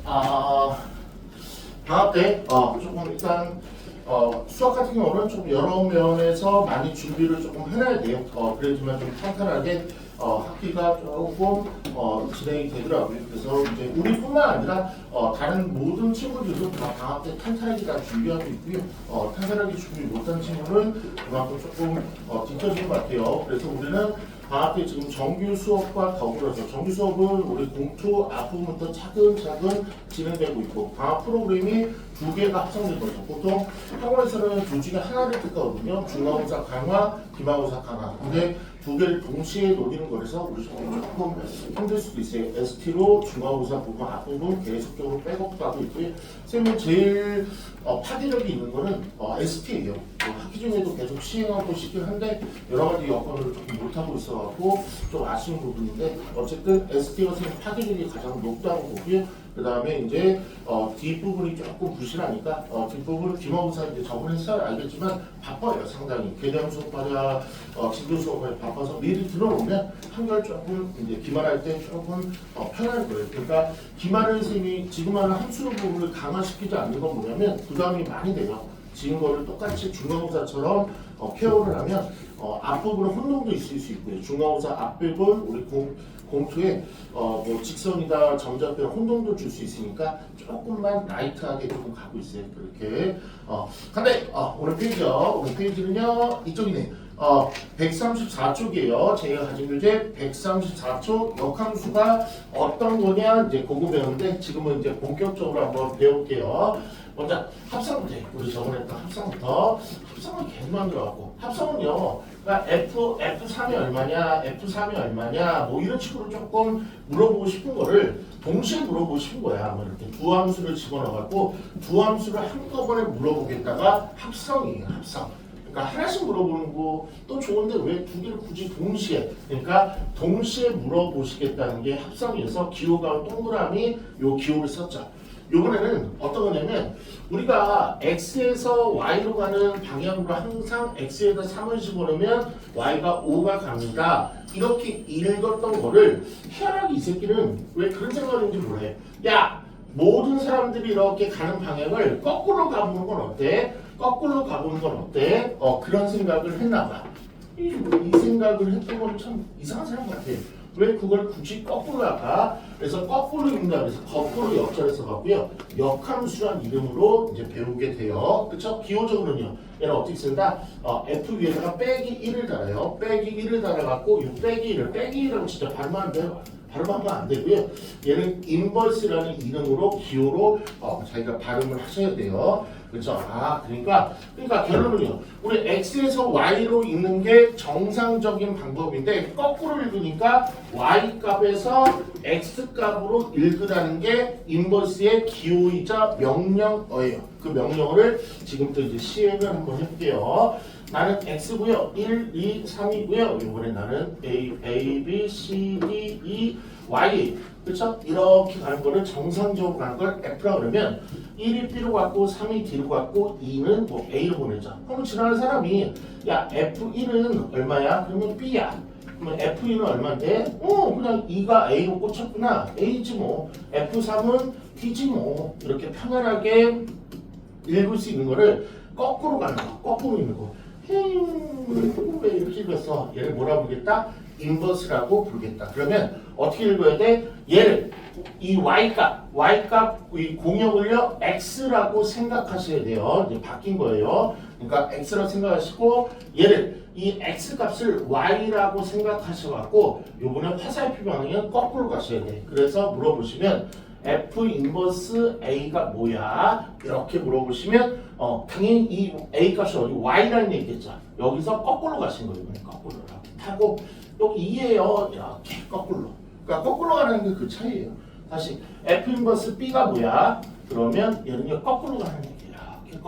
아, 방학 때 조금 일단 수학 같은 경우는 좀 여러 면에서 많이 준비를 조금 해놔야 돼요. 그래야지만 좀 탄탄하게 학기가 조금 진행이 되더라고요. 그래서 이제 우리뿐만 아니라 다른 모든 친구들도 다 방학 때 탄탄하게 다 준비하고 있고요. 탄탄하게 준비 못한 친구는 그만큼 조금 뒤처진 것 같아요. 그래서 우리는 방학 때 지금 정규 수업과 더불어서 정규 수업은 우리 공투 앞부분부터 차근차근 진행되고 있고 방학 프로그램이 두 개가 합성된 거죠. 보통 학원에서는 둘 중에 하나를 듣거든요. 중간고사 강화, 기말고사 강화. 근데 두 개를 동시에 노리는 거라서 우리 조금 힘들 수도 있어요. ST로 중간고사 부분 앞부분 계속적으로 백업도 하고 있고요. 선생님 제일 파괴력이 있는 거는 ST예요. 학기 중에도 계속 시행하고 싶긴 한데 여러 가지 여건으로 조금 못하고 있어갖고 좀 아쉬운 부분인데 어쨌든 ST가 선생님 파괴력이 가장 높다고 보고요. 그 다음에 이제 뒷부분이 조금 부실하니까 뒷부분은 기말고사 이제 저번에 했어야 알겠지만 바빠요 상당히 개념 수업하랴 진도 수업하랴 바빠서 미리 들어오면 한결 조금 이제 기말할 때 조금 편할 거예요. 그러니까 기말은 선생님이 지금 하는 함수 부분을 강화시키지 않는 건 뭐냐면 부담이 많이 돼요. 지금 거를 똑같이 중간고사처럼 케어를 하면 앞부분은 혼동도 있을 수 있고요. 중간고사 앞부분 우리 공투에 뭐 직선이다 정자표 혼동도 줄 수 있으니까 조금만 라이트하게 조금 가고 있어요. 그렇게 근데 오늘 페이지요. 오늘 페이지는요 이쪽이네. 134쪽이에요. 제가 가진 교재 134쪽 역함수가 어떤 거냐 이제 그거 배우는데 지금은 이제 본격적으로 한번 배울게요. 먼저 합성 문제 우리 저번에 했던 합성부터 합성은 계속 만들어갖고 합성은요 그러니까 F3이 얼마냐 F3이 얼마냐 뭐 이런 식으로 조금 물어보고 싶은 거를 동시에 물어보고 싶은 거야. 뭐 이렇게 두 함수를 집어넣어갖고 두 함수를 한꺼번에 물어보겠다가 합성이에요. 합성. 그러니까 하나씩 물어보는 것도 좋은데 왜 두 개를 굳이 동시에 그러니까 동시에 물어보시겠다는 게 합성이어서 기호가 동그라미 요 기호를 썼죠. 요번에는 어떤 거냐면 우리가 x에서 y로 가는 방향으로 항상 x에다 3을 집어넣으면 y가 5가 갑니다. 이렇게 읽었던 거를 희한하게 이 새끼는 왜 그런 생각인지 몰라요. 야 모든 사람들이 이렇게 가는 방향을 거꾸로 가보는 건 어때? 거꾸로 가보는 건 어때? 그런 생각을 했나 봐. 이 생각을 했던 건 참 이상한 사람 같아요. 왜 그걸 굳이 거꾸로 할까? 그래서 거꾸로 읽는다 그래서 거꾸로 역절해서 가고요. 역함수란 이름으로 이제 배우게 돼요. 그쵸? 기호적으로는요. 얘는 어떻게 쓴다? F 위에다가 빼기 1을 달아요. 빼기 1을 달아갖고 이 빼기 1이라고 진짜 발음하면 돼요. 발음하면 안 되고요. 얘는 인버스라는 이름으로 기호로 자기가 발음을 하셔야 돼요. 그렇죠? 그러니까 결론은요. 우리 x에서 y로 읽는 게 정상적인 방법인데 거꾸로 읽으니까 y 값에서 x 값으로 읽으라는 게 인버스의 기호이자 명령어예요. 그 명령어를 지금부터 이제 시행을 한번 해볼게요. 나는 x고요. 1, 2, 3이고요. 이번에 나는 A, B, C, D, E, Y 그렇죠? 이렇게 가는 거를 정상적으로 가는 걸 F라고 그러면 1이 B로 갔고 3이 D로 갔고 2는 뭐 A로 보내죠. 그럼 지나가는 사람이 야 F1은 얼마야? 그러면 B야. 그러면 F2는 얼마인데? 그냥 2가 A로 꽂혔구나. A지 뭐. F3은 D지 뭐. 이렇게 편안하게 읽을 수 있는 거를 거꾸로 가는 거. 거꾸로 읽는 거. 왜 이렇게 읽었어? 얘를 뭐라 부르겠다? 인버스라고 부르겠다. 그러면 어떻게 읽어야 돼? 얘를 이 y값 이 공역을요 x라고 생각하셔야 돼요. 이제 바뀐 거예요. 그러니까 x라고 생각하시고 얘를 이 x 값을 y라고 생각하셔갖고 요번에 화살표 방향은 거꾸로 가셔야 돼. 그래서 물어보시면 F 인버스 A가 뭐야? 이렇게 물어보시면 당연히 이 A 값이 어디 Y라는 얘기겠죠. 여기서 거꾸로 가신 거예요. 거꾸로 하고 여기 2예요. 이렇게 거꾸로. 그러니까 거꾸로 가는 게 그 차이예요. 다시 F 인버스 B가 뭐야? 그러면 얘는요 거꾸로 가는 얘기예요. 이렇게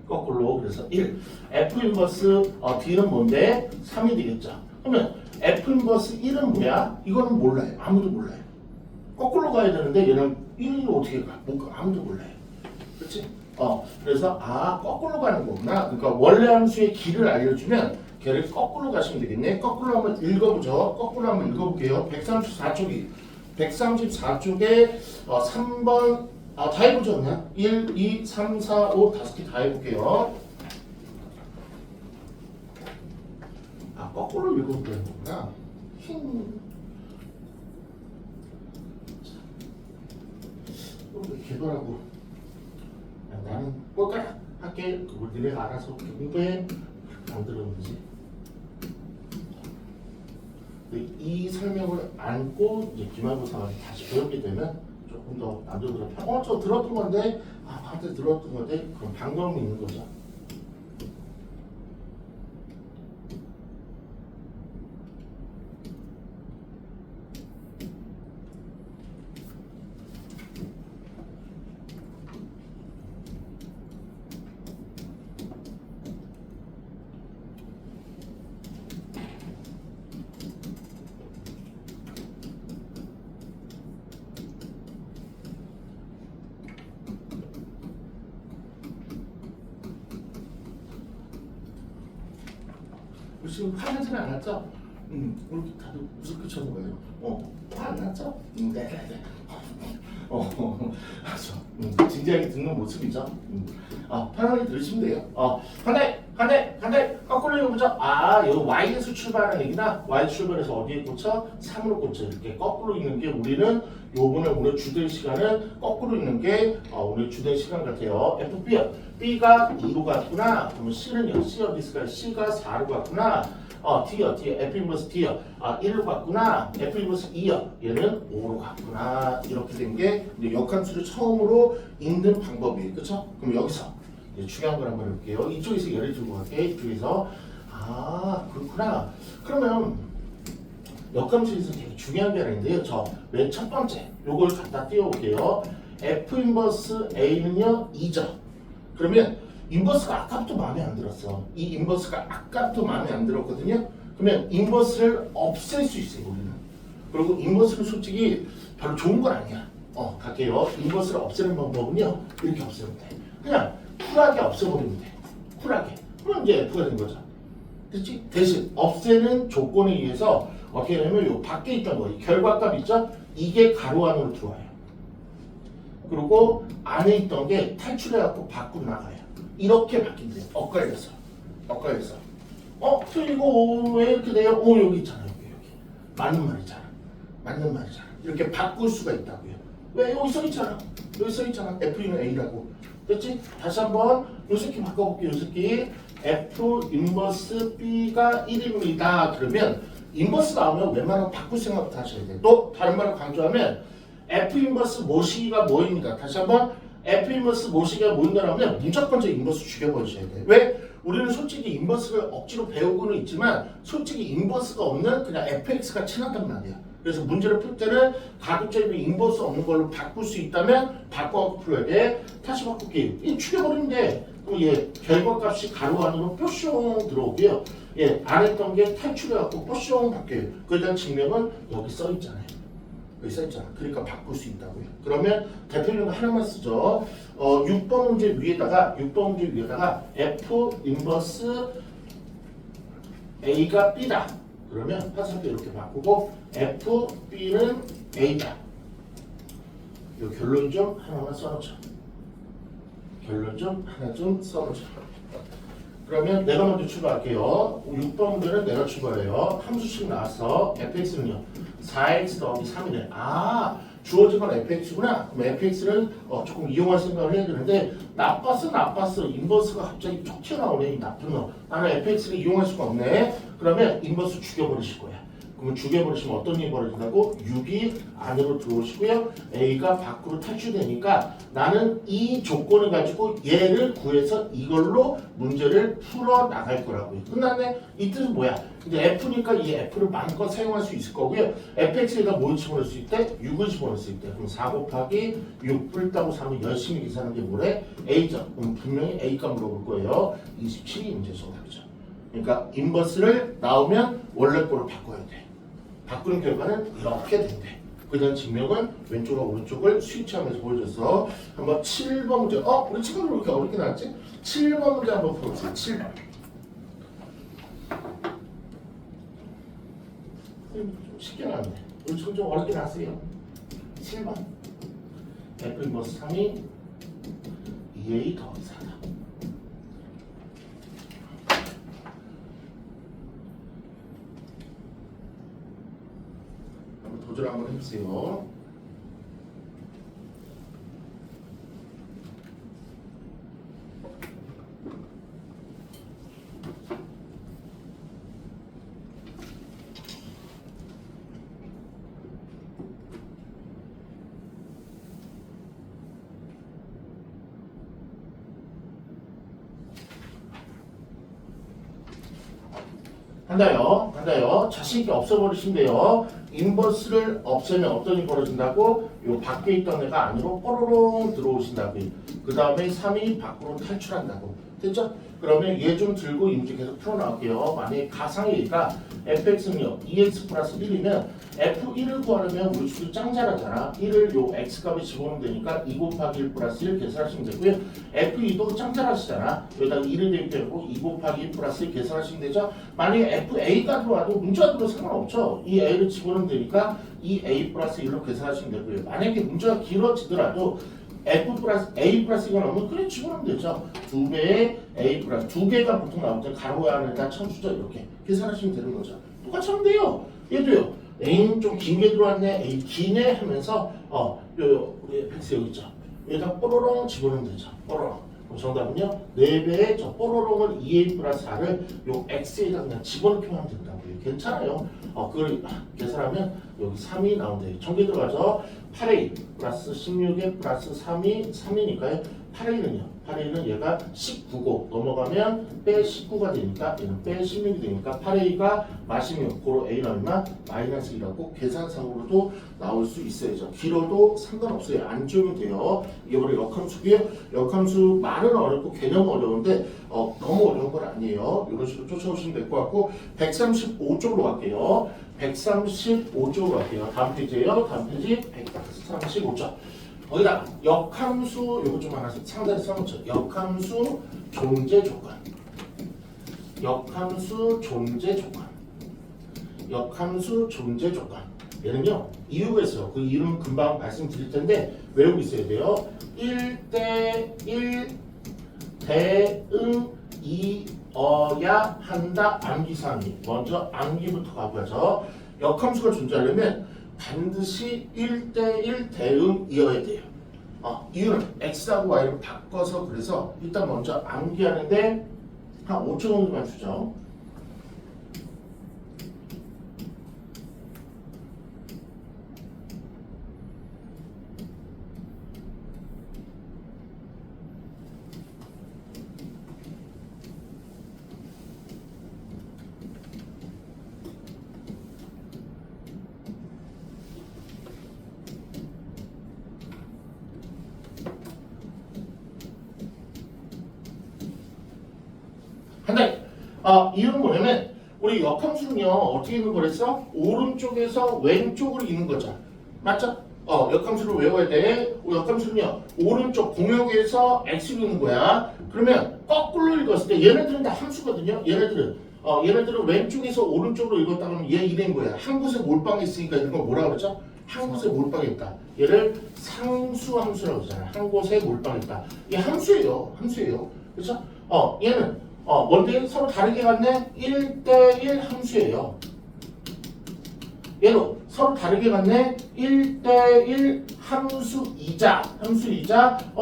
거꾸로. 그래서 1. F 인버스 D는 뭔데? 3이 되겠죠. 그러면 F 인버스 1은 뭐야? 이거는 몰라요. 아무도 몰라요. 거꾸로 가야 되는데 얘는 1로 어떻게 가? 못 가. 아무도 몰라요. 그렇지? 그래서 거꾸로 가는 거구나. 그러니까 원래 함수의 길을 알려주면 걔를 거꾸로 가시면 되겠네. 거꾸로 한번 읽어보죠. 거꾸로 한번 읽어볼게요. 134쪽이 134쪽에 3번 다 해보죠 그냥 1, 2, 3, 4, 5 다섯 개 다 해볼게요. 거꾸로 읽어도 되는 거구나. 개발하고 나는 꼴까라 할게. 그걸 니네가 알아서 공부해. 안 들었는지 이 설명을 안고 이제 기말고사를 다시 배우게 되면 조금 더 남들보다 저 들었던 건데 한테 들었던 건데 그런 반감이 있는 거죠. 지금 화 냄새 안 났죠? 우리 다들 무섭게 쳐다봐요. 화 안 났죠? 네네네. 맞아. 진지하게 듣는 모습이죠. 편하게 들으시면 돼요. 한대 거꾸로 읽어보죠. 여기 Y에서 출발하는 얘기나 Y 출발해서 어디에 꽂혀? 3으로 꽂혀. 이렇게 거꾸로 읽는 게 우리는 요번에 오늘 주된 시간은 거꾸로 읽는 게 오늘 주된 시간 같아요. FB야. B가 2로 갔구나. 그러면 C는요. C 어디 있을까요? C가 4로 갔구나. D요. F 인버스 D요. 1로 갔구나. F 인버스 2요. 얘는 5로 갔구나. 이렇게 된 게 역함수를 처음으로 읽는 방법이에요. 그쵸? 그럼 여기서 중요한 걸 한번 해볼게요. 이쪽에서 예를 들고 갈게. 이쪽에서 그렇구나. 그러면 역함수에서 되게 중요한 게 하나 있는데요. 저 맨 첫 번째 요걸 갖다 띄워볼게요. F 인버스 A는요 2죠. 그러면 인버스가 아까부터 마음에 안 들었어. 이 인버스가 아까부터 마음에 안 들었거든요. 그러면 인버스를 없앨 수 있어요 우리는. 그리고 인버스는 솔직히 별로 좋은 건 아니야. 갈게요. 인버스를 없애는 방법은요 이렇게 없애면 돼. 그냥 쿨하게 없애버리면 돼. 쿨하게. 그럼 이제 F가 된 거죠. 그렇지? 대신 없애는 조건에 의해서 어떻게 되냐면 요 밖에 있던 거, 이 결과값 있죠? 이게 가로 안으로 들어와요. 그리고 안에 있던 게 탈출해갖고 밖으로 나가요. 이렇게 바뀐대요. 엇갈려서. 틀리고 왜 이렇게 돼요? 여기 있잖아. 여기. 맞는 말이잖아. 이렇게 바꿀 수가 있다고요. 왜? 여기 써있잖아. F는 A라고. 됐지? 다시 한번 요 새끼 바꿔볼게요. 요 새끼 F 인버스 B가 1입니다. 그러면 인버스 나오면 웬만하면 바꿀 생각부터 하셔야 돼요. 또 다른 말로 강조하면 F 인버스 모시기가 뭐입니다. 다시 한번 F 인버스 모시기가 뭐인가라면 무조건 인버스 죽여버리셔야 돼요. 왜? 우리는 솔직히 인버스를 억지로 배우고는 있지만 솔직히 인버스가 없는 그냥 fx가 친하단 말이야. 그래서 문제를 풀 때는 가급적이면 인버스 없는 걸로 바꿀 수 있다면 바꿔갖고 풀어야 돼. 다시 바꿀게요. 이 죽여버리면 돼. 그럼 얘 결과값이 가로 안으로 뾰숑 들어오고요. 안 했던 게 탈출해갖고 뾰숑 바뀌어요. 그에 대한 증명은 여기 써있잖아요. 그러니까 바꿀 수 있다고요. 그러면 대표적으로 하나만 쓰죠. 6번 문제 위에다가 F 인버스 A가 B다. 그러면 화살표 이렇게 바꾸고 F, B는 A다. 이 결론 좀 하나만 써놓자. 그러면 내가 먼저 출발할게요. 6번 문제는 내가 출발해요. 함수식 나왔어. fx는요. 4x 더하기 3이네. 주어진 건 fx구나. 그럼 fx를 조금 이용할 생각을 해야 되는데 나빴어. 인버스가 갑자기 쭉 튀어나오네. 이 나쁜 놈. 나는 fx를 이용할 수가 없네. 그러면 인버스 죽여버리실 거야. 그러면 죽여버리시면 어떤 일이 벌어진다고? 6이 안으로 들어오시고요. A가 밖으로 탈출되니까 나는 이 조건을 가지고 얘를 구해서 이걸로 문제를 풀어나갈 거라고요. 끝났네? 이 뜻은 뭐야? 이제 F니까 이 F를 마음껏 사용할 수 있을 거고요. fx에다 뭘 집어넣을 수 있대? 6을 집어넣을 수 있대. 그럼 4 곱하기 6 뿔따고 3을 열심히 계산하는 게 뭐래? A죠. 그럼 분명히 A값 물어볼 거예요. 27이 문제 정답이죠. 그러니까 인버스를 나오면 원래 거로 바꿔야 돼. 바꾸는 결과는 이렇게 된대. 그 다음 증명은 왼쪽과 오른쪽을 스위치하면서 보여줘서 한번 7번 문제. 우리 친구들 왜 이렇게 어렵게 나왔지? 7번 문제 한번 풀어보세요. 7번. 좀 쉽게 나왔네. 우리 친구 좀 어렵게 나왔어요. 7번 F 인버스 3이 2A 더하기 4다. 한번 도전 한번 해보세요. 한다요. 자신있게 없애버리시면 돼요. 인버스를 없애면 어떤 일이 벌어진다고? 요 밖에 있던 애가 안으로 뽀로롱 들어오신다고. 그 다음에 3이 밖으로 탈출한다고. 됐죠? 그러면 얘 좀 들고 이 문제 계속 풀어나갈게요. 만약에 가상의 얘가 fx는요 2x 플러스 1이면 f1을 구하려면 우리 수도 짱 잘하잖아. 1을 요 x값에 집어넣으면 되니까 2 곱하기 1 플러스 1 계산하시면 되고요. f2도 짱 잘하시잖아. 여기다가 2를 대입하고 2 곱하기 1 플러스 1 계산하시면 되죠. 만약에 fa가 들어와도 문자가 들어도 상관없죠. 이 a를 집어넣으면 되니까 2a 플러스 1로 계산하시면 되고요. 만약에 문자가 길어지더라도 F 플러스 A 플러스 이거 나오면 그래 집어넣으면 되죠. 2배의 A 플러스 2개가 보통 나올 때 가로 안에다 참수죠. 이렇게 계산하시면 되는 거죠. 똑같이 하면 돼요. 얘도요. A는 좀 긴 게 들어왔네. A 기네 하면서 우리 백스 여기 있죠. 여기다 뽀로롱 집어넣으면 되죠. 뽀로롱. 그럼 정답은요. 4배의 저 뽀로롱을 2A 플러스 4를 요 X에다 그냥 집어넣기만 하면 된다고요. 괜찮아요. 그걸 계산하면 여기 3이 나온대요. 전개 들어가죠. 8A 플러스 16에 플러스 3이 3이니까요. 8A는 얘가 19고 넘어가면 빼 19가 되니까 얘는 빼 16이 되니까 8A가 마시면 고로 A는 얼마? 마이너스 2라고 계산상으로도 나올 수 있어야죠. 길어도 상관없어요. 안 지우면 돼요. 이게 바로 역함수고요. 역함수 말은 어렵고 개념은 어려운데 너무 어려운 건 아니에요. 이런 식으로 쫓아오시면 될 것 같고 135쪽으로 갈게요. 135쪽으로 갈게요. 다음 페이지에요. 다음 페이지 135쪽. 거기다 역함수 요거 좀 하나씩 상단에 써놓죠. 역함수 존재 조건. 역함수 존재 조건. 역함수 존재 조건. 얘는요 이유가 있어요. 그 이유는 금방 말씀드릴 텐데 외우고 있어야 돼요. 1대1 대응이어야 한다. 암기사항이 먼저 암기부터 가보죠. 역함수가 존재하려면 반드시 1대1 대응이어야 돼요. 이유는 x하고 y를 바꿔서 그래서 일단 먼저 암기하는데 한 5초 정도만 주죠. 이유는 뭐냐면 우리 역함수는요 어떻게 있는 거랬어? 오른쪽에서 왼쪽으로 있는 거죠. 맞죠? 역함수를 외워야 돼. 역함수는요 오른쪽 공역에서 x로 있는 거야. 그러면 거꾸로 읽었을 때 얘네들은 다 함수거든요. 얘네들은 왼쪽에서 오른쪽으로 읽었다 그러면 얘 이런 거야. 한 곳에 몰빵했으니까 이런 걸 뭐라 그러죠? 한 곳에 몰빵했다. 얘를 상수함수라고 하잖아. 한 곳에 몰빵했다. 이게 함수예요. 그렇죠? 얘는 뭔데 서로 다르게 갖네? 1대1 함수예요. 얘로 서로 다르게 갖네? 1대1 함수이자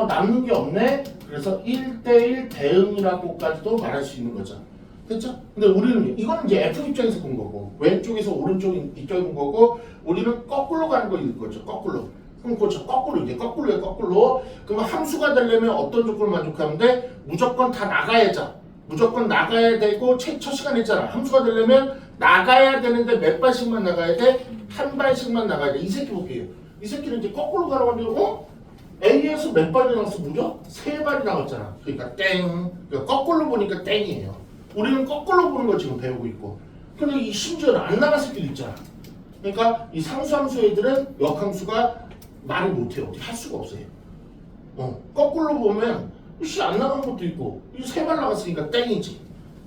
남는 게 없네? 그래서 1대1 대응이라고까지도 말할 수 있는 거죠. 됐죠? 근데 우리는 이거는 이제 F 입장에서 본 거고 왼쪽에서 오른쪽 입장에 본 거고 우리는 거꾸로 가는 거 읽을 거죠. 거꾸로. 그럼 그렇죠. 거꾸로요. 그러면 함수가 되려면 어떤 조건을 만족하면 돼? 무조건 다 나가야죠. 무조건 나가야 되고 첫 시간 했잖아. 함수가 되려면 나가야 되는데 몇 발씩만 나가야 돼? 한 발씩만 나가야 돼. 이 새끼 볼게요. 이 새끼는 이제 거꾸로 가라고 하는데 A에서 몇 발이 나왔어? 무려 3발이 나왔잖아. 그러니까 땡. 그러니까 거꾸로 보니까 땡이에요. 우리는 거꾸로 보는 거 지금 배우고 있고. 근데 이 심지어는 안 나갔을 때도 있잖아. 그러니까 이 상수함수 애들은 역함수가 말을 못해요. 어떻게 할 수가 없어요. 거꾸로 보면 안 나간 것도 있고 이 3발 나갔으니까 땡이지.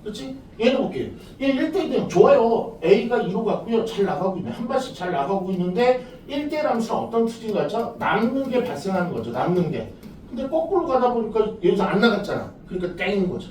그렇지? 얘는 볼게요. 얘 1대1 좋아요. A가 2로 갔고요. 잘 나가고 있네. 한 발씩 잘 나가고 있는데 1대1 함수는 어떤 특징이 있죠? 남는 게 발생하는 거죠. 남는 게. 근데 거꾸로 가다 보니까 여기서 안 나갔잖아. 그러니까 땡인 거죠.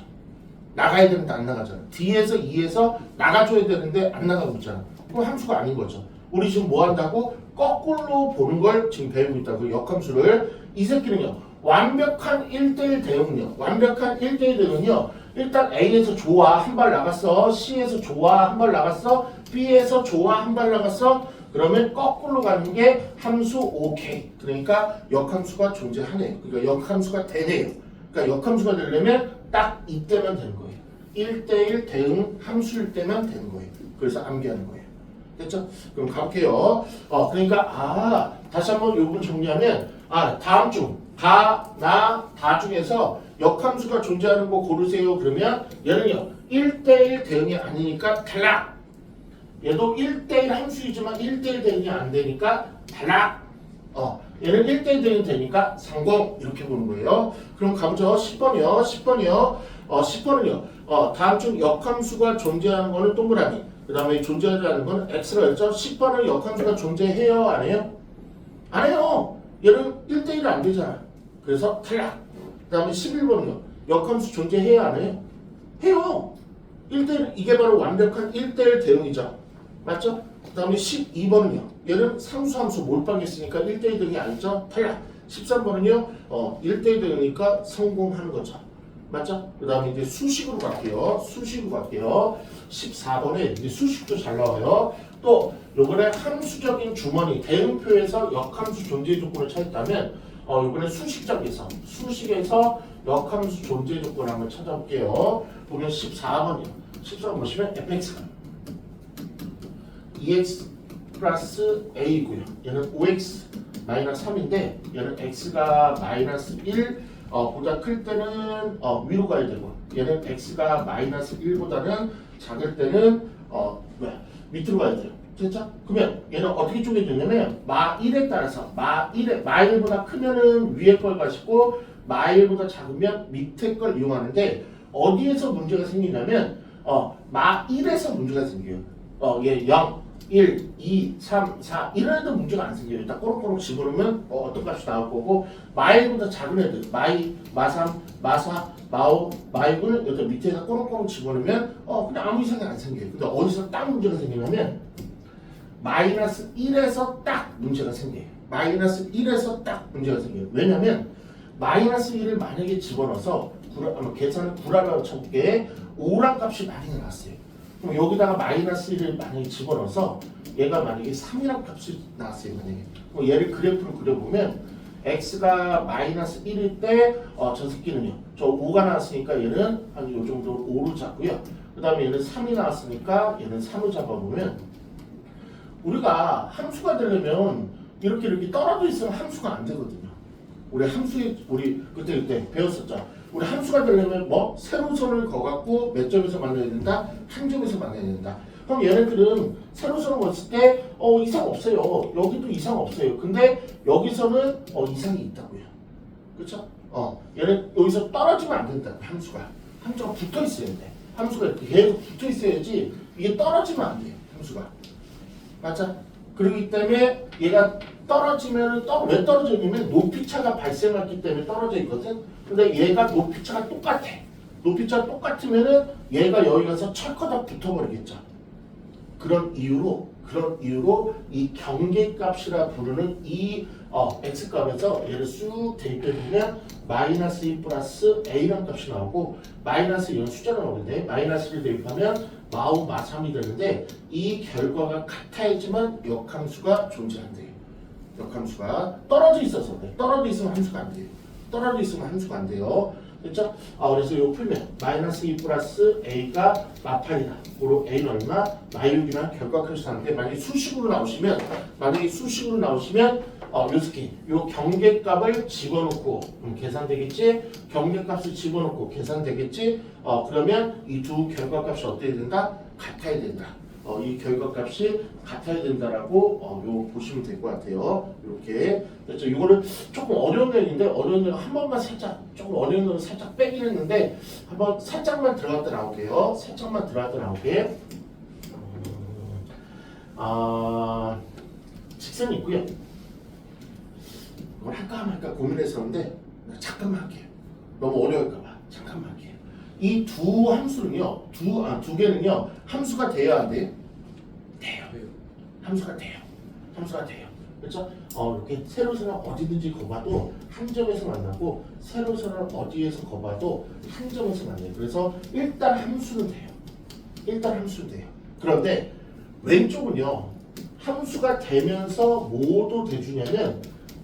나가야 되는데 안 나가잖아. D에서 E에서 나가줘야 되는데 안 나가고 있잖아. 그럼 함수가 아닌 거죠. 우리 지금 뭐 한다고? 거꾸로 보는 걸 지금 배우고 있다고. 역함수를. 이 새끼는요. 완벽한 1대1 대응요. 완벽한 1대1 대응은요. 일단 A에서 좋아 한 발 나갔어. C에서 좋아 한 발 나갔어. B에서 좋아 한 발 나갔어. 그러면 거꾸로 가는 게 함수 OK. 그러니까 역함수가 존재하네요. 그러니까 역함수가 되네요. 그러니까 역함수가 되려면 딱 이때만 되는 거예요. 1대1 대응 함수일 때만 되는 거예요. 그래서 암기하는 거예요. 됐죠? 그럼 가볼게요. 그러니까 다시 한번 요 부분 정리하면 다음 중 다 중에서 역함수가 존재하는 거 고르세요. 그러면 얘는요 1대1 대응이 아니니까 탈락. 얘도 1대1 함수이지만 1대1 대응이 안 되니까 탈락. 얘는 1대1 대응이 되니까 성공. 이렇게 보는 거예요. 그럼 가보죠. 10번이요. 10번은요. 다음 중 역함수가 존재하는 거는 동그라미. 그 다음에 존재하지 않는 건 X라 했죠. 10번은 역함수가 존재해요? 안 해요? 안 해요. 얘는 1대1 안 되잖아. 그래서 탈락. 그 다음에 11번은요. 역함수 존재해요? 안 해요? 해요. 1대1, 이게 바로 완벽한 1대1 대응이죠. 맞죠? 그 다음에 12번은요. 얘는 상수함수 몰빵했으니까 1대1 대응이 아니죠. 탈락. 13번은요. 1대1 대응이니까 성공하는 거죠. 맞죠? 그 다음에 이제 수식으로 갈게요. 14번에 이제 수식도 잘 나와요. 또 요번에 함수적인 주머니 대응표에서 역함수 존재 조건을 찾았다면 요번에 수식에서 역함수 존재 조건 한번 찾아볼게요. 보면 14번이요. 14번 보시면 fx가 2x 플러스 a고요. 얘는 5x 마이너스 3인데 얘는 x가 마이너스 1 보다 클 때는 위로 가야 되고 얘는 x가 마이너스 1보다는 작을 때는 밑으로 가야 돼요. 됐죠? 그러면 얘는 어떻게 쪼개졌냐면 마1에 따라서 마1보다 크면은 위에 걸 가시고 마1보다 작으면 밑에 걸 이용하는데 어디에서 문제가 생기냐면 마1에서 문제가 생겨요. 얘 0 1, 2, 3, 4 이런 애들 문제가 안 생겨요. 일단 꼬록꼬록 집어넣으면 어떤 값이 나올 거고 마1보다 작은 애들 마2, 마3, 마4, 마5, 마6을 여기 밑에다 꼬록꼬록 집어넣으면 그냥 아무 이상이 안 생겨요. 근데 어디서 딱 문제가 생기냐면 마이너스 1에서 딱 문제가 생겨요. 마이너스 1에서 딱 문제가 생겨요. 왜냐면 마이너스 1을 만약에 집어넣어서 계산을 구라라고 쳐볼게 5란 값이 많이 나왔어요. 그럼 여기다가 마이너스 1을 만약에 집어넣어서 얘가 만약에 3이란 값이 나왔어요. 만약에 그럼 얘를 그래프로 그려보면 x가 마이너스 1일 때 저 새끼는요. 저 5가 나왔으니까 얘는 한 요 정도 5로 잡고요. 그 다음에 얘는 3이 나왔으니까 얘는 3을 잡아보면 우리가 함수가 되려면 이렇게 떨어져 있으면 함수가 안 되거든요. 우리 그때 배웠었죠. 우리 함수가 되려면 세로선을 그어갖고 몇 점에서 만나야 된다? 한 점에서 만나야 된다. 그럼 얘네들은 세로선을 그었을 때 이상 없어요. 여기도 이상 없어요. 근데 여기서는 이상이 있다고요. 그렇죠? 얘는 여기서 떨어지면 안 된다. 함수가 붙어 있어야 돼. 함수가 이렇게 계속 붙어 있어야지 이게 떨어지면 안 돼요. 함수가. 맞아? 그렇기 때문에 얘가 떨어지면 왜 떨어져 있냐면 높이차가 발생했기 때문에 떨어져 있거든. 근데 얘가 높이차가 똑같아. 높이차가 똑같으면은 얘가 여기 가서 철커덕 붙어버리겠죠. 그런 이유로 이 경계값이라 부르는 이 x값에서 얘를 쑥 대입해보면 마이너스 2 플러스 a라는 값이 나오고 마이너스 이런 숫자가 나오는데 마이너스를 대입하면 마우 마3이 되는데 이 결과가 같아야지만 역함수가 존재한대요. 역함수가 떨어져 있어서 떨어져 있으면 함수가 안 돼요. 떨어져 있으면 함수가 안 돼요. 됐죠? 그래서 이거 풀면 마이너스 2 플러스 a가 마8이다. 고로 a는 얼마? 마6이나 결과값이 나는데 만약에 수식으로 나오시면 요 스킨 요 경계값을 집어넣고 계산되겠지? 경계값을 집어넣고 계산되겠지? 그러면 이 두 결과값이 어떻게 된다? 같아야 된다. 이 결과값이 같아야 된다라고 요 보시면 될 것 같아요. 이렇게 그렇죠. 이거는 조금 어려운 내용인데 어려운 내용 한 번만 조금 어려운 내용 살짝 빼긴 했는데 한번 살짝만 들어갔다 나올게요. 직선이 있고요. 이걸 할까 말까 고민했었는데 잠깐만 할게요. 너무 어려울까봐 잠깐만 할게요. 이 두 함수는요, 두 개는요 함수가 돼야 안 돼요? 돼요. 함수가 돼요. 함수가 돼요. 그렇죠? 이렇게 세로선을 어디든지 거봐도 한 점에서 만나고 세로선을 어디에서 거봐도 한 점에서 만나요. 그래서 일단 함수는 돼요. 일단 함수는 돼요. 그런데 왼쪽은요 함수가 되면서 뭐도 대주냐면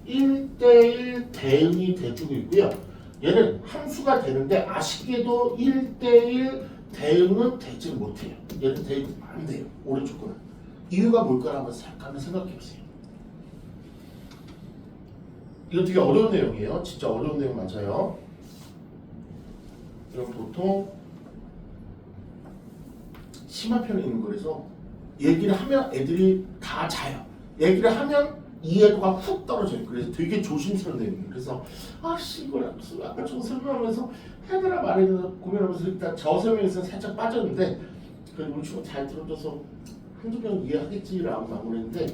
1대1 대응이 돼주고 있고요. 얘는 함수가 되는데 아쉽게도 1대1 대응은 되지 못해요. 얘는 대응 안 돼요. 오른쪽 거는. 이유가 뭘까를 한번 잠깐 생각해 보세요. 이거 되게 어려운 내용이에요. 진짜 어려운 내용 맞아요. 이건 보통 심화편에 있는 거라서 얘기를 하면 애들이 다 자요. 얘기를 하면 이해도가 훅 떨어져요. 그래서 되게 조심스러운 내용이에요. 그래서 아씨 이걸 아까 좀 설명하면서 해드라 말해라 고민하면서 일단 저 설명에서 살짝 빠졌는데 그래도 우리 친구 잘 들어줘서 한두 명 이해하겠지라고 마무리했는데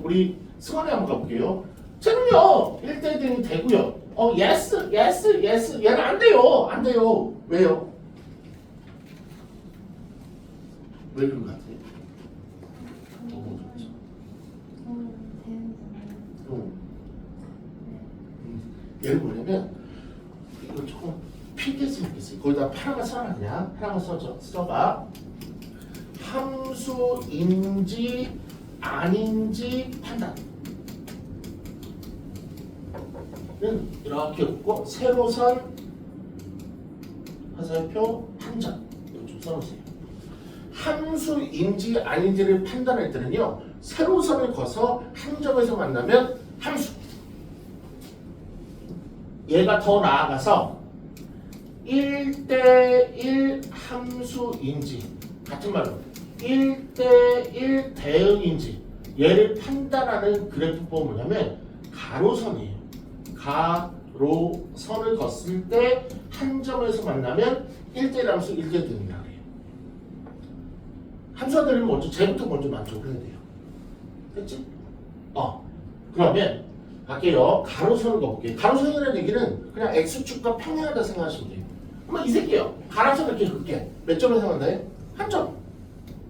우리 승환이 한번 가볼게요. 쟤는요 1대1 대응이 되고요. yes 얘는 안 돼요. 안 돼요. 왜요? 왜 그런 것 같아요? 얘는 뭐냐면 이거 조금 필기했으면 좋겠어요. 거기다 하나만 써라 그냥 하나만 써봐. 함수인지 아닌지 판단. 이렇게 없고 세로선 화살표 한 점 이거 좀 써놓으세요. 함수인지 아닌지를 판단할 때는요 세로선을 거서 한 점에서 만나면 함수. 얘가 더 나아가서 1대1 함수인지 같은 말로 1대1 대응인지 얘를 판단하는 그래프가 뭐냐면 가로선이에요. 가로선을 걷을 때 한 점에서 만나면 1대1 함수 1대1 대응이라고 해요. 함수가 되려면 먼저 쟤부터 먼저 만족을 해야 돼요. 됐지? 그러면 갈게요. 가로선을 그어볼게요. 가로선이라는 얘기는 그냥 x축과 평행하다 생각하시면 돼요. 그러면 이 새끼요. 가로선 이렇게 긋게. 몇 점에서 만나요? 한 점.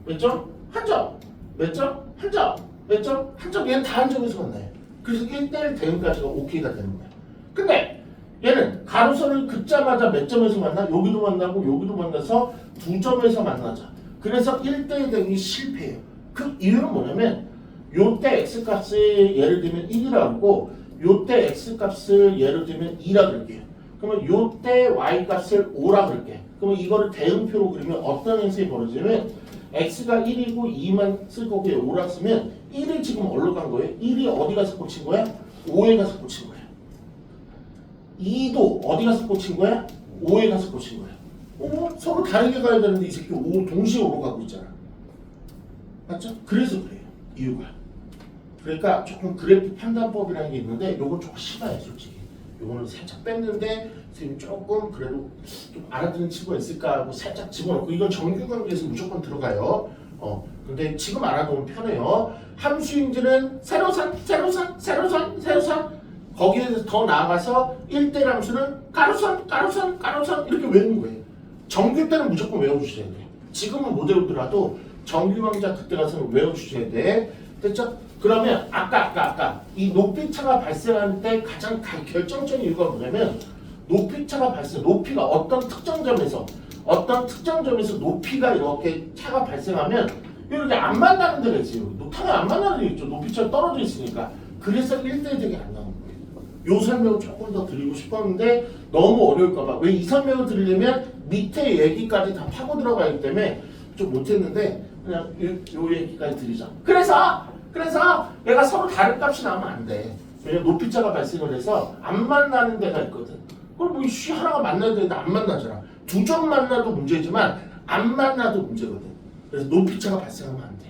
몇 점? 한 점. 몇 점? 한 점. 몇 점? 한 점. 얘는 다 한 점에서 만나요. 그래서 1대1 대응까지가 오케이가 되는 거예요. 근데 얘는 가로선을 긋자마자 몇 점에서 만나? 여기도 만나고 여기도 만나서 두 점에서 만나자. 그래서 1대1 대응이 실패해요. 그 이유는 뭐냐면 요때 x값을 예를 들면 1이라고 하고 요때 x값을 예를 들면 2라고 그럴게요. 그러면 요때 y값을 5라고 그럴게요. 그러면 이거를 대응표로 그리면 어떤 행색이 벌어지냐면 x가 1이고 2만 쓸 거고요. 5라 쓰면 1이 지금 어디로 간 거예요? 1이 어디 가서 꽂힌 거야? 5에 가서 꽂힌 거야. 2도 어디 가서 꽂힌 거야? 5에 가서 꽂힌 거야. 서로 다르게 가야 되는데 이 새끼 5 동시에 5로 가고 있잖아. 맞죠? 그래서 그래요. 이유가. 그러니까 조금 그래프 판단법이라는 게 있는데 요건 조금 심해요 솔직히. 요거는 살짝 뺐는데 선생님 조금 그래도 좀 알아듣는 친구가 있을까 하고 살짝 집어넣고 이건 정규관계에서 무조건 들어가요. 근데 지금 알아두면 편해요. 함수인지는 세로선 거기에서 더 나아가서 1대 함수는 가로선 이렇게 외우는 거예요. 정규 때는 무조건 외워주셔야 돼요. 지금은 못 외우더라도 정규 강좌 그때 가서는 외워주셔야 돼. 됐죠? 그러면 아까 이 높이차가 발생할 때 가장 결정적인 이유가 뭐냐면 높이차가 높이가 어떤 특정 점에서 높이가 이렇게 차가 발생하면 이렇게 안 만나는 데가 있어요. 높이가 안 만나는 데 있죠. 높이차가 떨어져 있으니까. 그래서 1대1이 안 나오는 거예요. 요 설명을 조금 더 드리고 싶었는데 너무 어려울까봐. 왜 이 설명을 드리려면 밑에 얘기까지 다 파고 들어가기 때문에 좀 못했는데 그냥 요 얘기까지 드리자. 그래서 얘가 서로 다른 값이 나오면 안 돼. 왜냐면 높이차가 발생을 해서 안 만나는 데가 있거든. 그럼 뭐 하나가 만나야 되는데 안 만나잖아. 두 점 만나도 문제지만 안 만나도 문제거든. 그래서 높이차가 발생하면 안 돼.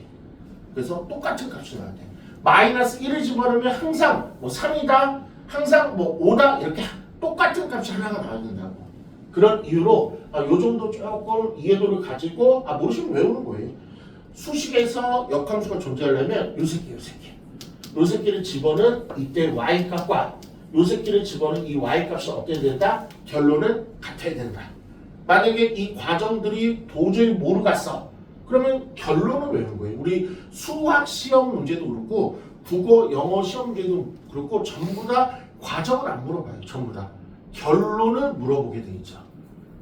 그래서 똑같은 값이 나와야 돼. 마이너스 1을 집어넣으면 항상 뭐 3이다, 항상 뭐 5다 이렇게 똑같은 값이 하나가 나와야 된다고. 그런 이유로 요 정도 조금 이해도를 가지고 모르시면 외우는 거예요. 수식에서 역함수가 존재하려면 요 새끼. 요 새끼를 집어는 이때 y 값과 요 새끼를 집어는 이 y 값이 어때야 된다? 결론은 같아야 된다. 만약에 이 과정들이 도저히 모르겠어. 그러면 결론은 외우는 거예요. 우리 수학 시험 문제도 그렇고 국어, 영어 시험 문제도 그렇고 전부 다 과정을 안 물어봐요. 전부 다. 결론을 물어보게 돼 있죠.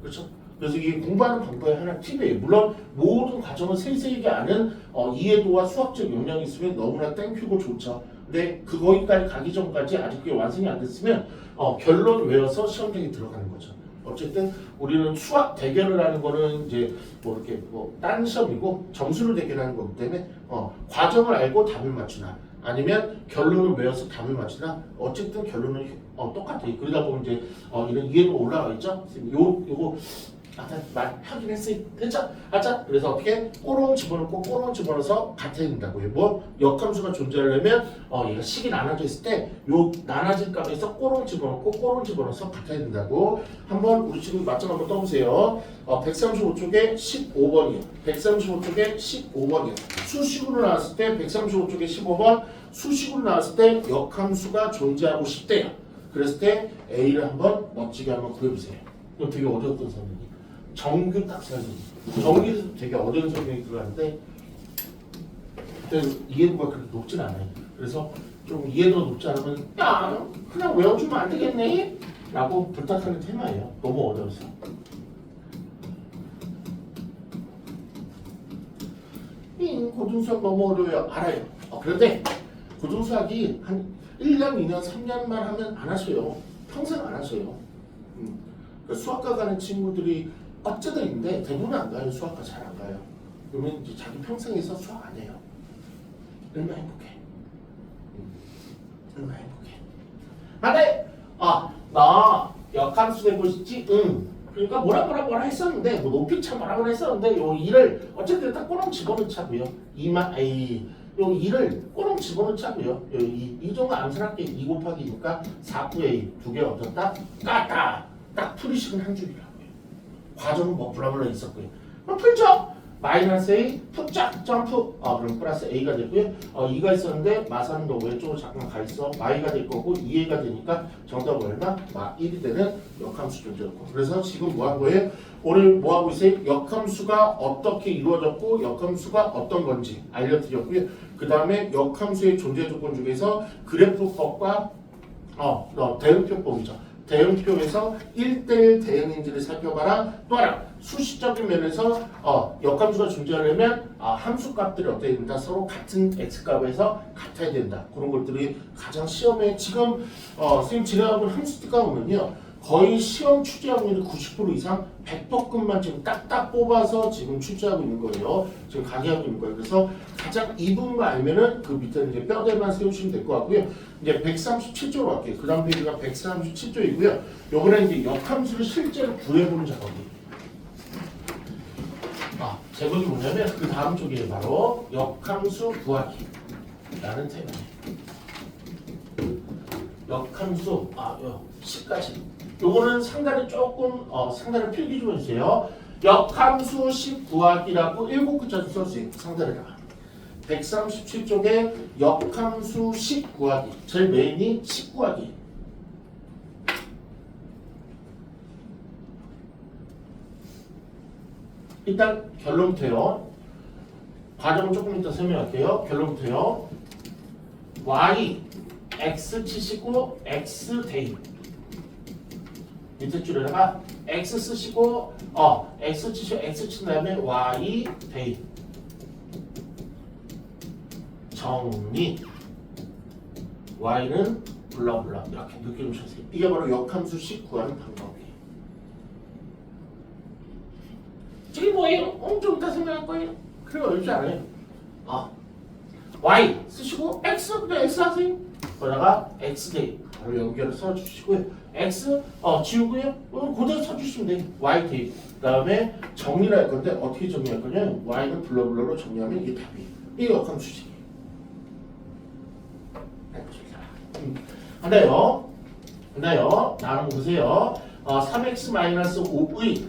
그렇죠? 그래서 이게 공부하는 방법의 하나 팁이에요. 물론 모든 과정을 세세하게 아는 이해도와 수학적 역량이 있으면 너무나 땡큐고 좋죠. 근데 거기까지 가기 전까지 아직 그게 완성이 안 됐으면 결론 외워서 시험장에 들어가는 거죠. 어쨌든 우리는 수학 대결을 하는 거는 이제 뭐 이렇게 딴 시험이고 점수를 대결하는 거기 때문에 과정을 알고 답을 맞추나 아니면 결론을 외워서 답을 맞추나 어쨌든 결론은 똑같아요. 그러다 보면 이제 이런 이해도 올라가 있죠. 요거 하긴 했어요. 됐죠? 하자. 그래서 어떻게 꼬롱 집어넣고 꼬롱 집어넣어서 같아야 된다고요. 뭐 역함수가 존재하려면 얘가 식이 나눠져 있을 때 요 나눠진 값에서 꼬롱 집어넣고 꼬롱 집어넣어서 같아야 된다고. 한번 우리 지금 맞점 한번 떠보세요. 135쪽에 15번이요. 135쪽에 15번이요. 수식으로 나왔을 때 135쪽에 15번 수식으로 나왔을 때 역함수가 존재하고 싶대요. 그랬을 때 A를 한번 멋지게 한번 구해보세요. 이건 되게 어려웠던 선생님. 정규 딱 생각해요. 정규도 되게 어려운 성격이 들어가는데 그때 이해도가 그렇게 높진 않아요. 그래서 좀 이해도가 높지 않으면 야 그냥 외워주면 안 되겠네? 라고 부탁하는 테마예요. 너무 어려워서. 고등수학 너무 어려워요. 알아요. 그런데 고등수학이 한 1년, 2년, 3년만 하면 안 하셔요. 평생 안 하셔요. 그러니까 수학과 가는 친구들이 어쩌다 있는데 대부분 안 가요. 수학과 잘 안 가요. 그러면 이제 자기 평생에서 수학 안 해요. 얼마나 행복해. 얼마나 행복해. 근데 나 역함수 되고 싶지? 응. 그러니까 뭐라 했었는데 뭐 높이차 뭐라고 했었는데 요 2를 어쨌든 딱 꼬롱 집어넣자고요. 요 2를 꼬롱 집어넣자고요. 이 정도 암산할게. 2 곱하기 2니까 4,9a 두 개 얻었다. 깠다. 딱 풀이식은 한 줄이라고요. 과정은 뭐 블라블라 있었고요. 그럼 풀죠. 마이너스 a 풋짝 점프 그럼 플러스 a가 되고요. 2가 있었는데 마사는 너 왼쪽으로 잠깐 가 있어. y가 될 거고 2a가 되니까 정답은 얼마? 1이 되는 역함수 존재였고. 그래서 지금 뭐 한 거예요? 오늘 뭐 하고 있어요? 역함수가 어떻게 이루어졌고 역함수가 어떤 건지 알려드렸고요. 그 다음에 역함수의 존재 조건 중에서 그래프법과 대응표법이죠. 대응표에서 1대1 대응인지를 살펴봐라. 또 하나 수식적인 면에서 역함수가 존재하려면 함수값들이 어떻게 된다? 서로 같은 x값에서 같아야 된다. 그런 것들이 가장 시험에 지금 선생님 진행하고 있는 함수가 오면요. 거의 시험 출제 확률이 90% 이상 100%급만 지금 딱딱 뽑아서 지금 출제하고 있는 거예요. 지금 강의하고 있는 거예요. 그래서 가장 이분만 알면은 그 밑에는 이제 뼈대만 세우시면 될 것 같고요. 이제 137조로 갈게요. 그 다음 페이지가 137조이고요. 요거는 이제 역함수를 실제로 구해보는 작업이에요. 제목이 뭐냐면 그 다음 쪽이에요. 바로 역함수 구하기 라는 테마예요. 역함수 10까지 요거는 상단에 조금 상단에 필기 좀 해주세요. 역함수 10 구하기라고 7글자 써주세요. 상단에다가 137쪽에 역함수 10 구하기 제일 메인이 10 구하기. 일단 결론부터요. 과정은 조금 이따 설명할게요. 결론부터요. y x 치시고 x 대입 밑에 줄에다가 x 쓰시고 x 치시고 x 친 다음에 y 대입 정리 y는 블라블라 이렇게 느낌 주세요. 이게 바로 역함수 10 구하는 방법이에요. 저게 뭐예요? 좀 이따 설명할 거예요. 그래 어렵지 않아요. y 쓰시고 x 그냥 x 하세요. 거기다가 x 대입 바로 연결을 써주시고요. x 지우고요. 그대로 써주시면 돼요. y 대입. 그 다음에 정리를 할 건데 어떻게 정리할 거냐면 y는 블러블러로 정리하면 이게 답이에요. 이게 역함수식이에요. 한다요. 나는 보세요. 3x-5v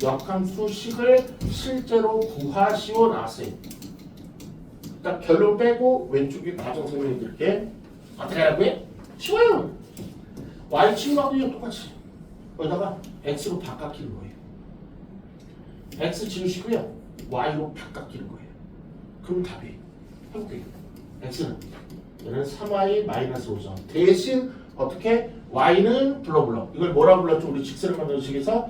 역함수식을 실제로 구하시오 나왔어요. 딱 결론 빼고 왼쪽에 과정 설명해 드릴게. 어떻게 하라고요? 쉬워요. y축하고요 똑같이 거기다가 x로 바꿔끼는 거예요. x 지우시고요 y로 바꿔끼는 거예요. 그럼 답이 해볼게요. x는 얘는 3y-5죠. 대신 어떻게 y는 불러 이걸 뭐라 불렀죠? 우리 직선을 만들어주기위해서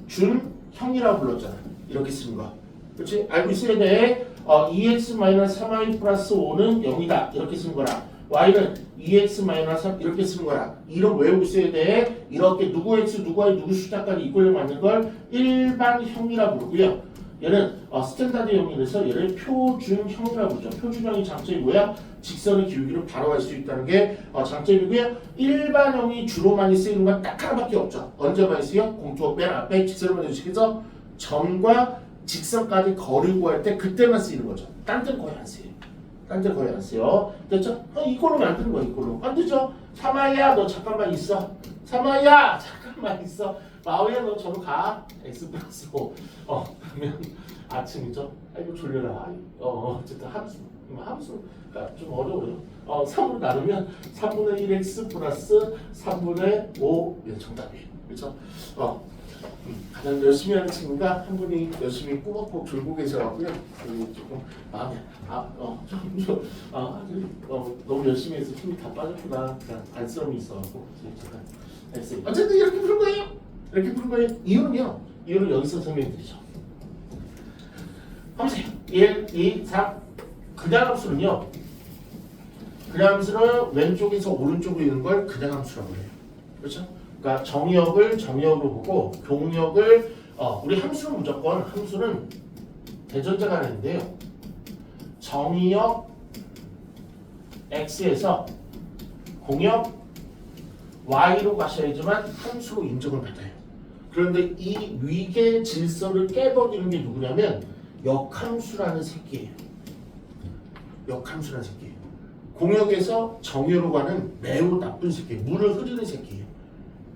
표준형이라고 불렀잖아. 이렇게 쓰는 거. 그렇지? 알고 있어야 돼. 2x-3y 플러스 5는 0이다. 이렇게 쓰는 거라. y는 2x-3 이렇게 쓰는 거라. 이런 외우고 있어야 돼. 이렇게 누구 x, 누구 y, 누구 숫자까지 이꼴형 맞는 걸 일반형이라고 부르고요. 얘는 스탠다드형이라서 얘를 표준형이라고 부르죠. 표준형의 장점이 뭐야? 직선의 기울기를 바로 알 수 있다는 게 장점이고요. 일반형이 주로 많이 쓰이는 건 딱 하나밖에 없죠. 언제 많이 쓰여? 공투어 맨 앞에 직선을 만들어주시면서 점과 직선까지 거리 구할 때 그때만 쓰이는 거죠. 딴 데는 거의 안 쓰여요. 딴 데는 거의 안 쓰여. 됐죠? 이걸로 만드는 거야. 이걸로. 만들죠? 사마야 너 잠깐만 있어. 사마야 잠깐만 있어. 마우야 너 저로 가. x 플러스 5. 그러면 아침이죠? 아이고 졸려라. 어쨌든 함수가 좀 어려워요. 3으로 나누면 3분의 1x 플러스 3분의 5. 예, 정답이에요. 그렇죠? 가장 열심히 하는 친구가 한 분이 열심히 꾸벅꾸벅 졸고 계셔가지고요. 조금 마음이 너무 열심히 해서 힘이 다 빠졌구나. 그냥 안쓰러움이 있어가지고 잠깐 했어요. 어쨌든 이렇게 부른 거예요. 이렇게 부른 거예요. 이유는 여기서 설명드리죠. 함수 1, 2, 3 그냥 함수는요. 그냥 함수는 왼쪽에서 오른쪽으로 있는 걸 그냥 함수라고 해요. 그렇죠? 그러니까 정의역으로 보고 공역을 우리 함수는 무조건 함수는 대전제가 하는데요. 정의역 x에서 공역 y로 가셔야지만 함수로 인정을 받아요. 그런데 이 위계 질서를 깨버리는 게 누구냐면 역함수라는 새끼예요. 역함수라는 새끼예요. 공역에서 정의로 가는 매우 나쁜 새끼, 물을 흐리는 새끼예요.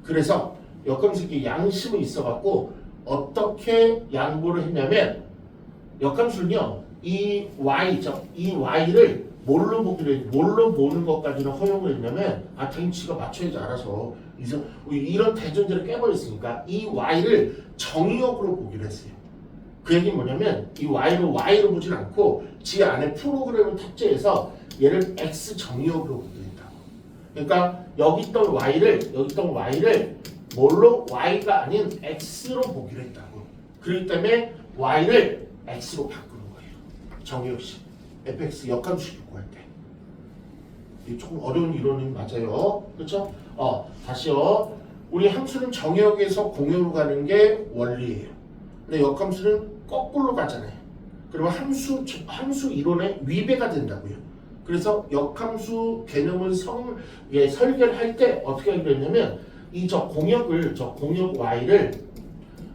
그래서 역함수끼리 양심이 있어갖고 어떻게 양보를 했냐면 역함수는요 이 y죠. 이 y를 뭘로 보는 것까지는 허용을 했냐면 당연히 지가 맞춰야지 알아서 이런 대전제를 깨버렸으니까 이 y를 정의역으로 보기로 했어요. 그 얘기는 뭐냐면 이 y로 보진 않고 지 안에 프로그램을 탑재해서 얘를 x 정의역으로 보기로 했다고. 그러니까 여기 있던 y를 뭘로 y가 아닌 x로 보기로 했다고. 그렇기 때문에 y를 x로 바꾸는 거예요. 정의역식 fx 역함수식 구할 때. 이 조금 어려운 이론이 맞아요. 그렇죠? 다시요. 우리 함수는 정의역에서 공역으로 가는 게 원리예요. 근데 역함수는 거꾸로 가잖아요. 그러면 함수 이론의 위배가 된다고요. 그래서 역함수 개념을 설계를 할 때 어떻게 하기로 했냐면 저 공역 y를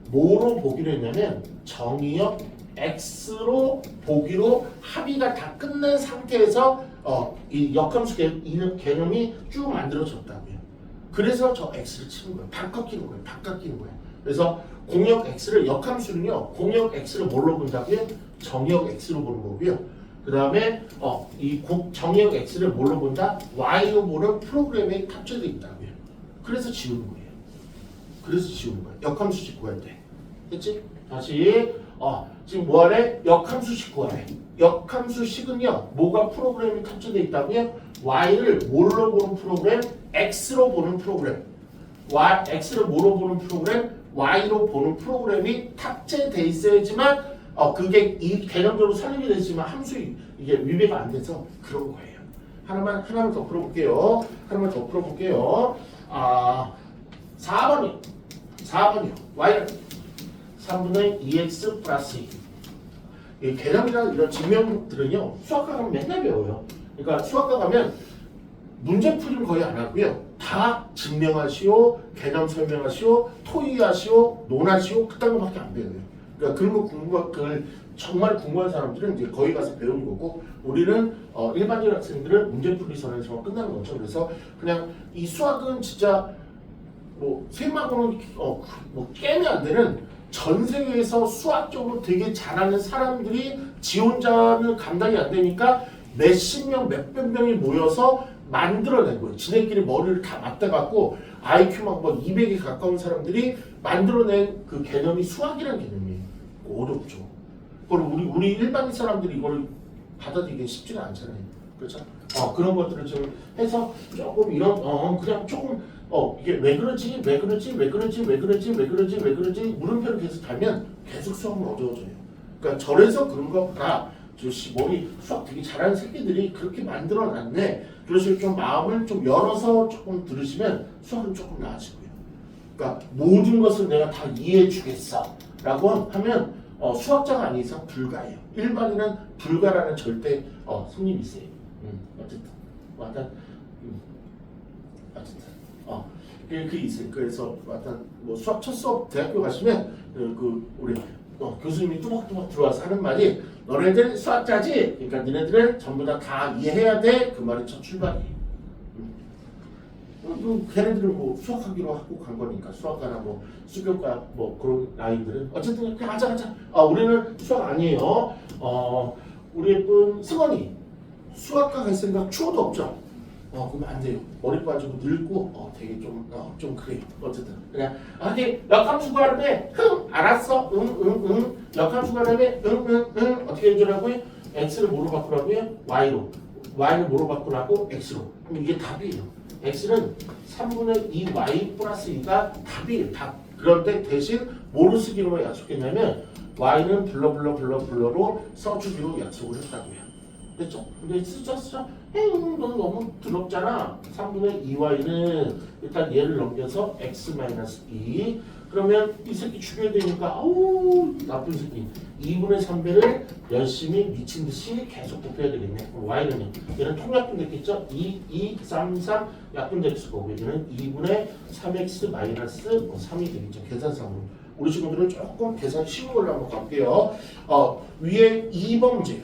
뭐로 보기로 했냐면 정의역 x로 보기로 합의가 다 끝난 상태에서 이 역함수 개념이 쭉 만들어졌다고요. 그래서 저 x를 치는 거예요. 바꿔끼는 거예요. 그래서 공역 x를 역함수는요. 공역 x를 뭘로 본다고요? 정의역 x로 보는 거고요. 그 다음에 이 정의역 x를 뭘로 본다? y로 보는 프로그램에 탑재되어 있다고요. 그래서 지우는 거예요. 역함수식 구할 때. 됐지? 다시 지금 뭐하래? 역함수식 구하래. 역함수식은요. 뭐가 프로그램이 탑재되어 있다고요? y를 뭘로 보는 프로그램? x로 보는 프로그램. x를 뭐로 보는 프로그램? y로 보는 프로그램이 탑재되어 있어야지만 그게 이 개념적으로 설립이 되지만 함수 이게 위배가 안 돼서 그런 거예요. 하나만 더 풀어볼게요. 4번이요. y는 3분의 2x 플러스 2. 개념이나 이런 증명들은요. 수학과 가면 맨날 배워요. 그러니까 수학과 가면 문제 풀이는 거의 안 하고요. 다 증명하시오, 개념 설명하시오, 토의하시오, 논하시오 그딴 거밖에 안 배워요. 그러니까 그런 거 정말 궁금한 사람들은 이제 거기 가서 배우는 거고 우리는 일반적인 학생들은 문제 풀이 선에서 끝나는 거죠. 그래서 그냥 이 수학은 진짜 뭐 셈하고는 뭐 깨면 안 되는 전 세계에서 수학적으로 되게 잘하는 사람들이 지 혼자는 감당이 안 되니까 몇십 명, 몇백 명이 모여서 만들어낸 거예요. 지네끼리 머리를 다 맞대갖고 IQ 막 200에 가까운 사람들이 만들어낸 그 개념이 수학이라는 개념이에요. 어렵죠. 그걸 우리 일반인 사람들이 이걸 받아들이기 쉽지가 않잖아요. 그렇죠? 그런 것들을 좀 해서 조금 이런 그냥 조금 이게 왜 그러지 물음표를 계속 달면 계속 수학은 어려워져요. 그러니까 저래서 그런 거구나. 저씨 머리 수학 되게 잘하는 새끼들이 그렇게 만들어놨네. 그래서 좀 마음을 좀 열어서 조금 들으시면 수학은 조금 나아지고요. 그러니까 모든 것을 내가 다 이해해 주겠어라고 하면 수학자가 아닌 이상 불가해요. 일반인은 불가라는 절대 손님이 있어요. 어쨌든 완전 어쨌든 그게 있어요. 그래서 완전 뭐 수학 첫 수업 대학교 가시면 우리 교수님이 뚜벅뚜벅 들어와서 하는 말이 너네들 수학자지? 그러니까 너네들은 전부 다 이해해야 돼. 그 말이 첫 출발이에요. 걔네들은 뭐 수학하기로 하고 간 거니까 수학과나 뭐 수교과 뭐 그런 라인들은 어쨌든 그냥 하자. 우리는 수학 아니에요. 우리 예쁜 승원이 수학과 갈 생각 추워도 없죠. 그러면 안 돼요. 머리 빠지고 늙고 되게 좀 그래요. 어쨌든 그냥 이게 역함수 구하는데 알았어. 응. 역함수 구하는데 응. 어떻게 해주라고요? x를 뭐로 바꾸라고요? y를 뭐로 바꾸라고? x로. 그럼 이게 답이에요. x는 3분의 2y 플러스 2가 답이에요. 답. 그런데 대신 뭐로 쓰기로 약속했냐면 y는 블러로 써주기로 약속을 했다고요. 됐죠? 근데 쓰죠. 너는 너무 더럽잖아. 3분의 2y는 일단 얘를 넘겨서 x-2 그러면 이 새끼 죽여야 되니까 아우 나쁜 새끼 2분의 3배를 열심히 미친 듯이 계속 곱해야 되겠네. y는 얘는 통약분 됐겠죠? 3 약분 됐을 거고 얘는 2분의 3x-3이 되겠죠. 계산상으로. 우리 친구들은 조금 계산 쉬운 걸로 한번 갈게요. 위에 2번 문제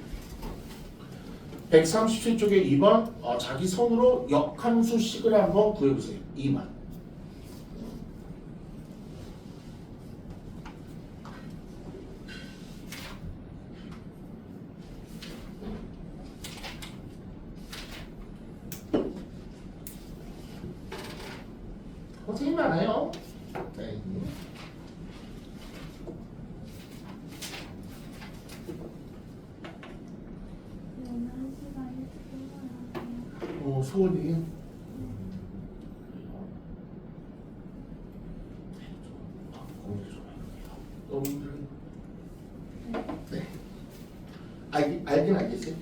137쪽에 2번 자기 손으로 역함수식을 한번 구해보세요. 2번 고생이 많아요. 네. 소원이 너무 힘들어요. 네. 알긴 알겠어요?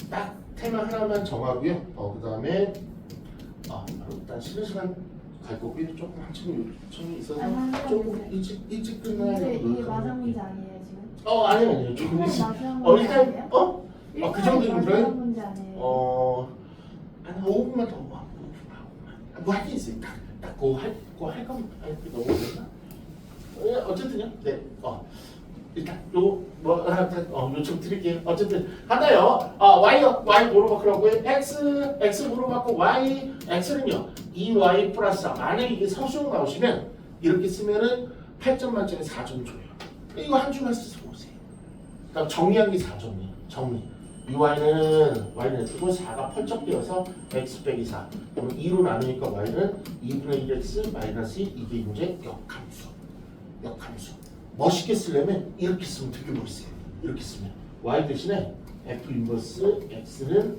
딱 테마 하나만 정하고요. 그 다음에 일단 쉬는 시간 갈 거고요. 조금 한참 요청이 있어서 조금 일찍 끝나려고 이게 마지막 문제 아니에요 지금? 아니요. 조금 일찍. 일단 그 정도 힘들어요? 문제 아니에요? 한 5분만 더 와. 뭐 할 게 있어요. 딱 그거 할 거면 너무 어렵나? 어쨌든요. 네. 일단 요청 드릴게요. 어쨌든 하나요. y 뭐로 바꾸라고요? x 뭐로 바꾸고 y x는요 2y 플러스 4. 만약에 이게 서술로 나오시면 이렇게 쓰면은 8점 만점에 4점 줘요. 이거 한 줄만 써서 보세요. 그러니까 정리한 게 4점이에요. 정리. 이 y는 뜨고 4가 펄쩍되어서 x 빼기 4. 그럼 2로 나누니까 y는 2분의 1x 마이너스 2. 이게 이제 역함수. 멋있게 쓰려면 이렇게 쓰면 되게 멋있어요. 이렇게 쓰면 y 대신에 f 인버스 x는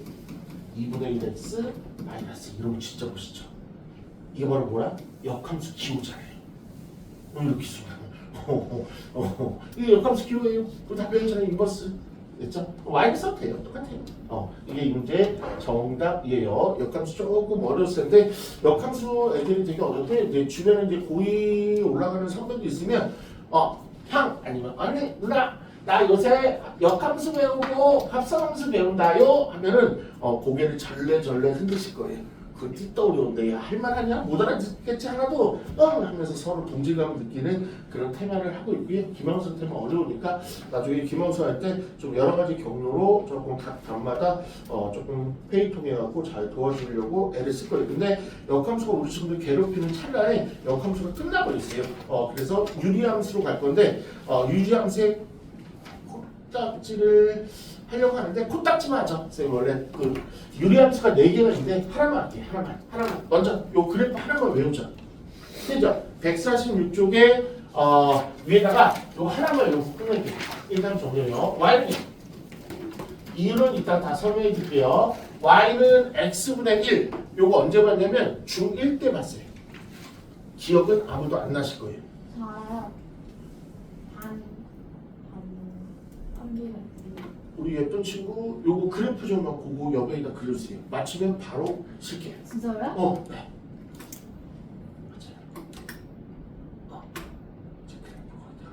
2분의 1x 마이너스 이런 거 진짜 멋있죠. 이게 바로 뭐야? 역함수 기호잖아요. 이렇게 쓰면 이게 역함수 기호예요. 그 답변이잖아요. 인버스 됐죠? y를 써도 돼요. 똑같아요. 이게 문제 정답이에요. 역함수 조금 어려웠을 텐데 역함수 애들이 되게 어렵대. 이제 주변에 이제 고2 올라가는 선배도 있으면 형 아니면 언니 누나 나 요새 역함수 배우고 합성함수 배운다요 하면은 고개를 절레절레 흔드실 거예요. 그 띠떠오르는데 할만하냐? 못 알아듣겠지 하나도 하면서 서로 동질감을 느끼는 그런 테마를 하고 있고요. 김영선 테마 어려우니까 나중에 김영선 할 때 좀 여러 가지 경로로 조금 각 단마다 조금 회의 통해 갖고 잘 도와주려고 애를 쓸 거예요. 근데 역함수가 우리 친구들 괴롭히는 찰나에 역함수가 끝나버렸어요. 그래서 유리함수로 갈 건데 유리함수의 코딱지를 하려고 하는데 코딱지만 하죠. 선생님 원래 그 유리함수가 4개가 있는데 하나만 할게요. 하나만. 먼저 요 그래프 하나만 외우자. 그죠? 146쪽에 위에다가 요 하나만 외우고 끝낼게요. 일단 정리해요. Y는 이유는 이따 다 설명해 줄게요. Y는 X분의 1. 요거 언제 봤냐면 중1 때 봤어요. 기억은 아무도 안 나실 거예요. 저 알아요. 한개가 우리 예쁜 친구 요거 그래프 좀 보고 옆에다 그려주세요. 맞추면 바로 실게요. 진짜요? 네. 맞아요. 제 그래프 거기다가.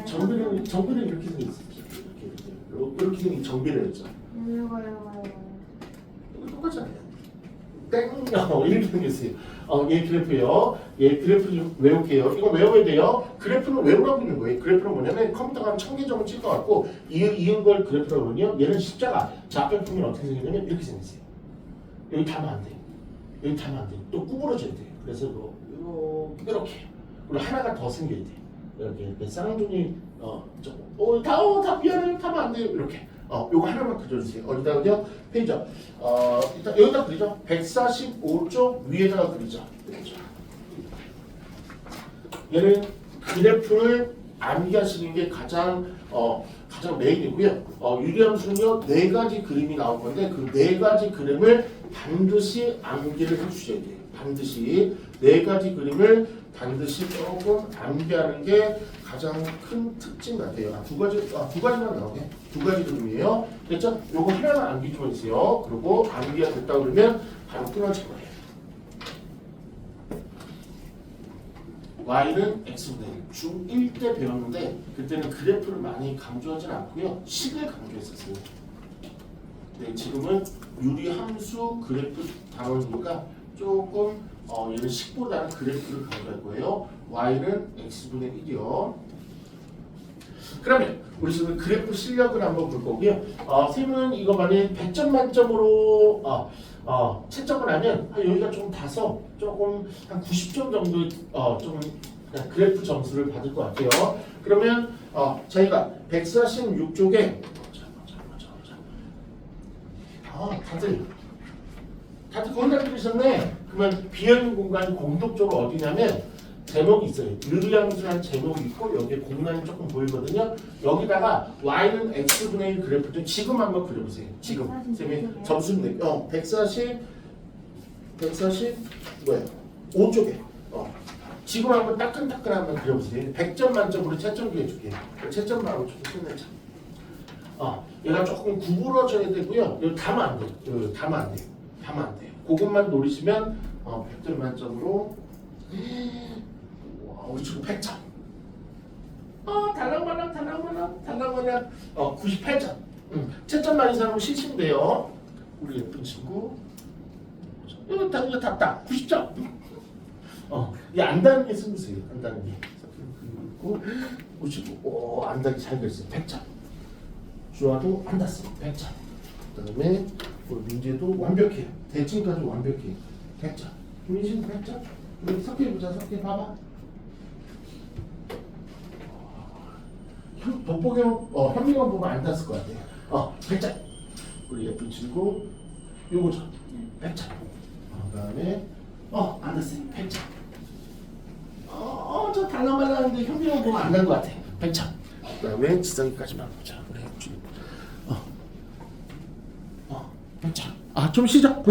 참고로 정비는 이렇게 생겼어요. 이렇게 생긴 정비례였죠. 이거요. 이거 똑같잖아요. 땡! 이렇게 생겼어요. 얘 그래프요. 얘 그래프 좀 외울게요. 이거 외워야 돼요. 그래프는 외우라고 있는 거예요. 그래프는 뭐냐면 컴퓨터가 한 1000개 정도 찍어갖고 이은 걸 그래프라고 그러거든요. 얘는 십자가. 좌표평면 어떻게 생겼냐면 이렇게 생겼어요. 여기 다면 안 돼요. 여기 다면 안 돼요. 또 구부러져야 돼요. 그래서 이렇게. 그리고 하나가 더 생겨야 돼요. 이렇게 쌍둥이 다 미안해요. 타면 안 돼요. 이렇게. 요거 하나만 그려주세요. 어디다가요? 페이저. 일단 여기다 그리죠. 145쪽 위에다가 그리죠. 얘는 그래프를 암기하시는 게 가장 메인이고요. 유리함수는요 4가지 그림이 나올 건데 그 4가지 그림을 반드시 암기를 해주셔야 돼요. 반드시 4가지 그림을 반드시 조금 암기하는 게 가장 큰 특징 같아요. 두 가지만 나오게. 2가지 그림이에요. 됐죠? 요거 하나만 암기 좀 해주세요. 그리고 암기가 됐다 그러면 바로 끊어질 거예요. Y는 X분의 1. 중1 때 배웠는데 그때는 그래프를 많이 강조하진 않고요. 식을 강조했었어요. 네, 지금은 유리함수 그래프 다루니까 조금 얘는 식보다는 그래프를 강조할 거예요. Y는 X분의 1이요. 그러면 우리 지금 그래프 실력을 한번 볼 거고요. 쌤은 이거 만약에 100점 만점으로 채점을 하면 여기가 조금 다서 조금 한 90점 정도 좀 그냥 그래프 점수를 받을 것 같아요. 그러면 저희가 146쪽에 다들 거의 다 들으셨네. 그러면 비어있는 공간이 공통적으로 어디냐면 제목이 있어요. 유리함수라는 제목이 있고 여기에 공간이 조금 보이거든요. 여기다가 Y는 X분의 1 그래프 좀 지금 한번 그려보세요. 지금 쌤이 점수 내 140 뭐야 5쪽에 지금 한번 따끈따끈 한번 그려보세요. 100점 만점으로 채점 해줄게요. 채점 바로 좀 끝내자. 얘가 조금 구부러져야 되고요. 여기 다면 안 돼요. 여기 다면 안 돼요. 다면 안 돼요. 그것만 노리시면 100점 만점으로 우리 친구 100점. 달랑말랑 98점. 채점 많은 사람은 쉬시면 돼요. 우리 예쁜 친구. 이거 다 90점. 이 안다는 게 쓰세요. 안다는 게. 그리고 우리 친구 안다기 잘 그렸어요. 100점. 주아도 안 닿았어. 100점. 그다음에 우리 민재도 완벽해요. 대칭까지 완벽해요. 100점. 민진 100점. 우리 섞여보자. 섞여봐봐. 돋보경 현미경 보면 안 닿았을 것 같아요. 100점. 우리 예쁜 친구 요거죠. 100점. 그다음에 안 닿았어요. 100점. 저 달랑말랑한데 현미경 보면 안 닿은 것 같아. 100점. 그다음에 지성이까지만 보자. 우리 100점. 좀 쉬자.